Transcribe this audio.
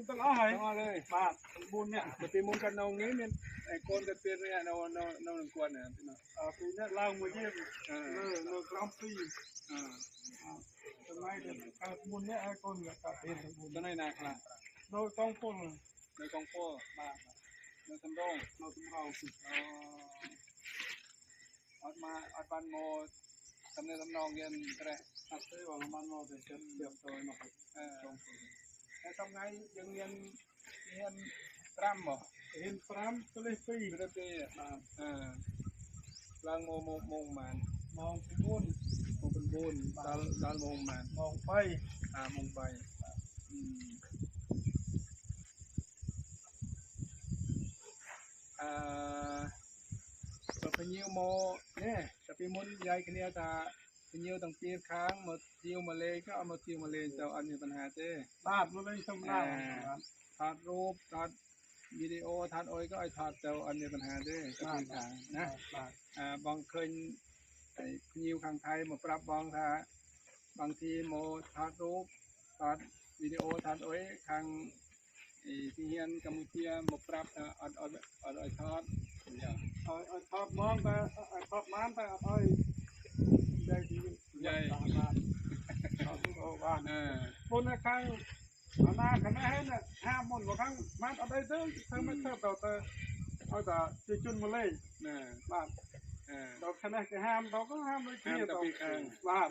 ต้องเอาเลยบาทบุญเนี่ยจะปีมุนกันนองนี้เนี่ยไอ้คนจะเป็นเนี่ยเราหนึ่งกวนเนี่ยปีนี้เรามาเยี่ยมเรากรองปีทำไมเด็กบุญเนี่ยไอ้คนเนี่ยก็เป็นบุญก็ในนาคละเราต้องพ่นเราต้องพ่นบาทเราทำร่องเราทำเอาอัดมาอัดปันโมทำในทำนองเย็นแต่อัดซื้อของมันโมเป็นเดือดโดยมาแต่ทำไงยังเรียนตรัมบ่เรียนตรัมก็เลยปีก็เลยลางมองมันมองเป็นบุญดานมองมันมองไปมองไปพญิวโมเนี่ยจะเป็นมุนใหญ่กันเนี่ยแต่พญิวต่างปีค้างมาเที่ยวมาเลยก็เอามาเที่ยวมาเลยจะอันมีปัญหาเจ้บาดมาเลยสำนักถ่ายรูปถ่ายวิดีโอถ่ายโอ้ยก็ไอถ่ายจะอันมีปัญหาเจ้ก็เป็นทางนะบางเคยไอ้พญิวข้างไทยมาปรับบางท่าบางทีโมถ่ายรูปถ่ายวิดีโอถ่ายโอ้ยข้างที่เฮียนกัมพูชีมาปรับอัดทอดทอดมองแต่ทอดมันแต่เอาใหญ่ดีใหญ่เอาทุกเอาบ้านคนในข้างหน้าขณะให้เนี่ยห้ามมันว่าข้างมันเอาได้เถอะถ้าไม่ชอบเราแต่เอาแต่จีจุนมาเลยบ้านเราขณะจะห้ามเราก็ห้ามไม่เกี่ยวกับบ้าน